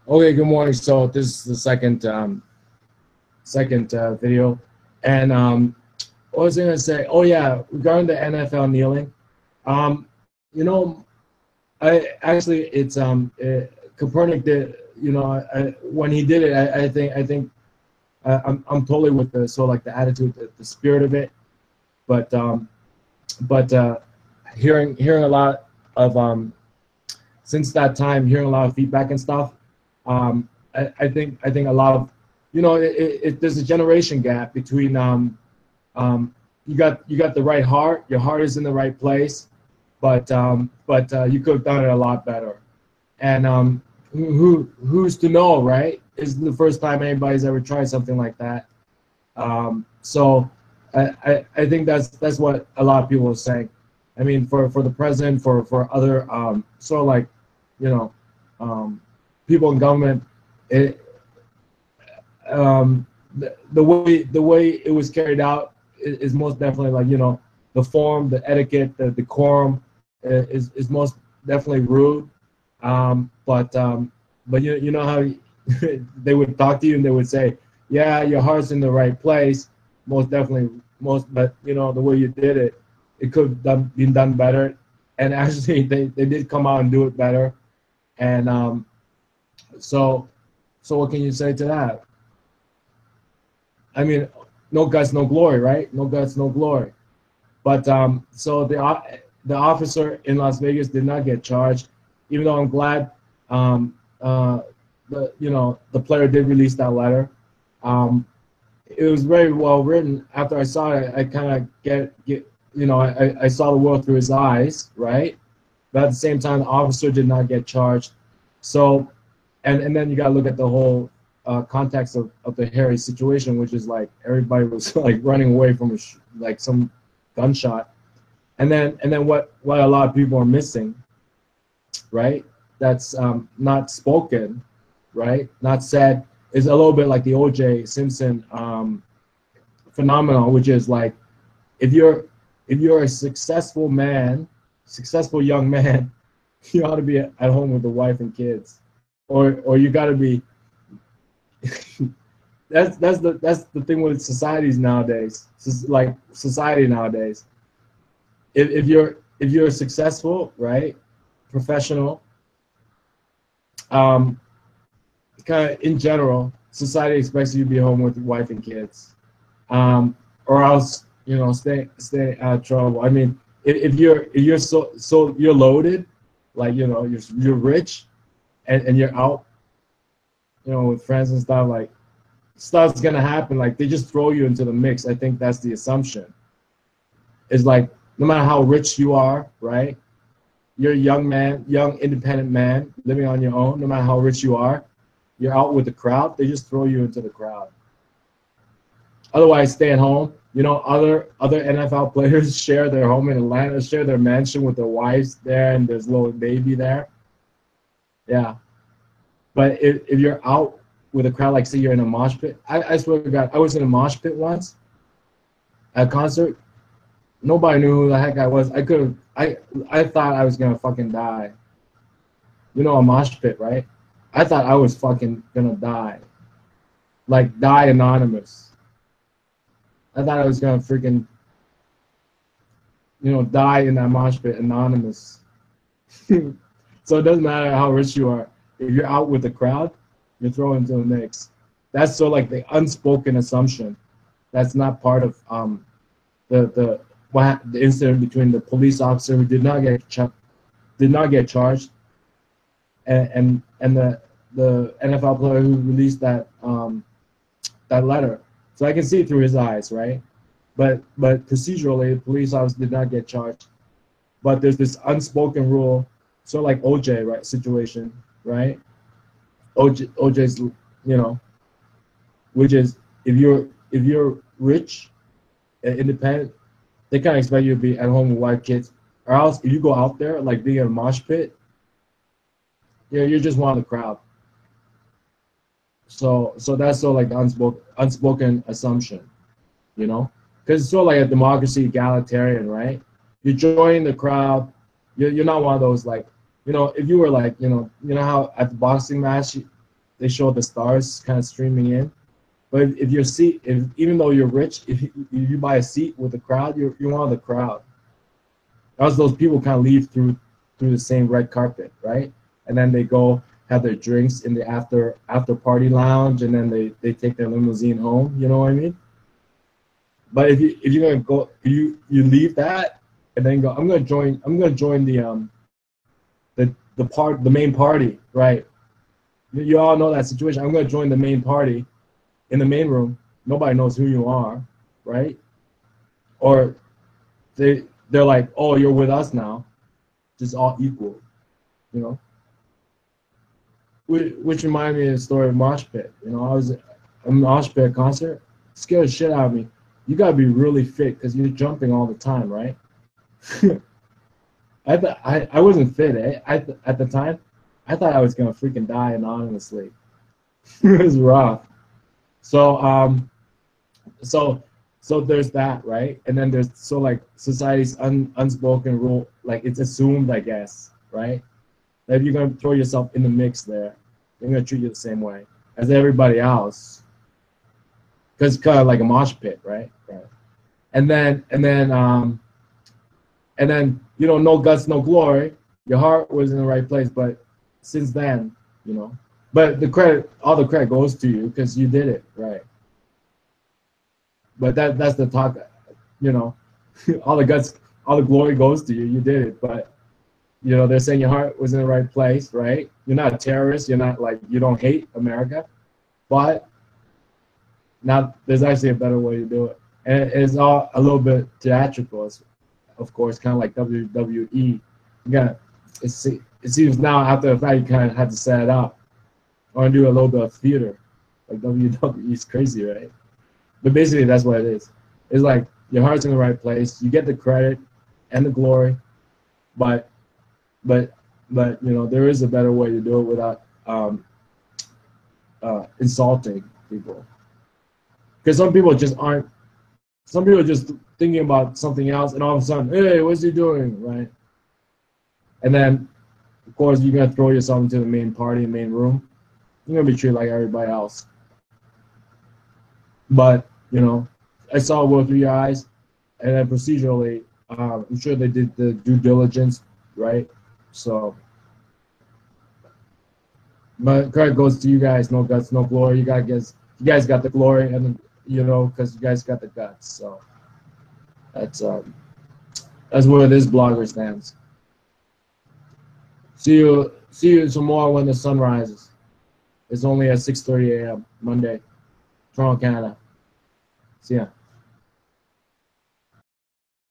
Okay, good morning. So this is the second video, and what was I gonna say? Oh yeah, regarding the NFL kneeling, you know, I actually Copernic did. When he did it, I'm totally with the like the attitude, the spirit of it, but but hearing a lot of since that time, hearing a lot of feedback and stuff. I think a lot of there's a generation gap between you got the right heart, your heart is in the right place, but you could have done it a lot better. And who's to know, right? It's the first time anybody's ever tried something like that. So I think that's what a lot of people are saying. I mean, for the president, for other sort of like, you know, people in government, it, the way it was carried out is most definitely like, the form, the etiquette, the decorum is most definitely rude. But you know how they would talk to you and they would say, yeah, your heart's in the right place, most definitely, but the way you did it, it could have been done better. And actually, they did come out and do it better. And so what can you say to that? I mean, no guts, no glory, right? No guts, no glory. But so the officer in Las Vegas did not get charged, even though I'm glad the player did release that letter. It was very well written. After I saw it, I kind of I saw the world through his eyes, right? But at the same time, the officer did not get charged. So, and then you got to look at the whole context of the Harry situation, which is like everybody was like running away from like some gunshot, and then what a lot of people are missing, right? That's not spoken, right? Not said, is a little bit like the O.J. Simpson phenomenon, which is like if you're a successful young man, you ought to be at home with the wife and kids, or you got to be. that's the thing with societies nowadays. Like society nowadays, if you're successful, right, professional, kind of in general, society expects you to be home with your wife and kids, or else stay out of trouble. I mean, if you're so you're loaded, like you're rich, and you're out, with friends and stuff, like stuff's gonna happen. Like they just throw you into the mix. I think that's the assumption. It's like no matter how rich you are, right? You're a young man, young independent man living on your own. No matter how rich you are, you're out with the crowd. They just throw you into the crowd. Otherwise, stay at home. Other NFL players share their home in Atlanta, share their mansion with their wives there, and there's a little baby there. Yeah. But if you're out with a crowd, like say you're in a mosh pit, I swear to God, I was in a mosh pit once at a concert. Nobody knew who the heck I was. I thought I was gonna fucking die. A mosh pit, right? I thought I was fucking gonna die. Like die anonymous. I thought I was gonna freaking, die in that mosh pit anonymous. So it doesn't matter how rich you are. If you're out with the crowd, you're thrown into the mix. That's so like the unspoken assumption. That's not part of the incident between the police officer who did not get charged, and the NFL player who released that letter. So I can see it through his eyes, right? But procedurally, the police officer did not get charged. But there's this unspoken rule, sort of like OJ, right, situation, right? OJ's, which is if you're rich and independent, they kind of expect you to be at home with wife, kids, or else if you go out there like being in a mosh pit, you're just one of the crowd. So that's sort of like the unspoken assumption, because it's sort of like a democracy, egalitarian, right? You join the crowd, you're not one of those like, if you were like, how at the boxing match, they show the stars kind of streaming in. But if your seat, if even though you're rich, if you buy a seat with the crowd, you're one of the crowd. As those people kind of leave through the same red carpet, right? And then they go have their drinks in the after party lounge, and then they take their limousine home. You know what I mean? But if you're gonna go, you leave that and then go. I'm gonna join the main party, right? You all know that situation. I'm gonna join the main party in the main room. Nobody knows who you are, right? Or they're like, oh, you're with us now, just all equal, you know. Which reminded me of the story of Mosh Pit. You know, I was at a Mosh Pit concert, scared the shit out of me. You gotta be really fit because you're jumping all the time, right? I wasn't fit. At the time, I thought I was gonna freaking die anonymously. It was rough. So so there's that, right? And then there's like society's unspoken rule, like it's assumed, I guess, right? That if you're gonna throw yourself in the mix there, they're gonna treat you the same way as everybody else. Because it's kind of like a mosh pit, right? Right. And then you know, no guts, no glory. Your heart was in the right place, but since then, you know. But all the credit goes to you because you did it, right? But that's the talk, you know. all the glory goes to you. You did it, but you know they're saying your heart was in the right place, right? You're not a terrorist. You're not like you don't hate America, but now there's actually a better way to do it, and it's all a little bit theatrical, of course, kind of like WWE. You got it seems now after the fact you kind of had to set it up or do a little bit of theater, like WWE is crazy, right? But basically that's what it is. It's like your heart's in the right place. You get the credit and the glory, but you know there is a better way to do it without insulting people. Because some people just thinking about something else, and all of a sudden, hey, what's he doing, right? And then, of course, you're gonna throw yourself into the main party, main room. You're gonna be treated like everybody else. But you know, I saw it with your eyes, and then procedurally, I'm sure they did the due diligence, right? So, but credit goes to you guys. No guts, no glory. You guys got the glory, and you know, because you guys got the guts. So that's where this blogger stands. See you tomorrow when the sun rises. It's only at 6:30 a.m. Monday, Toronto, Canada. See ya.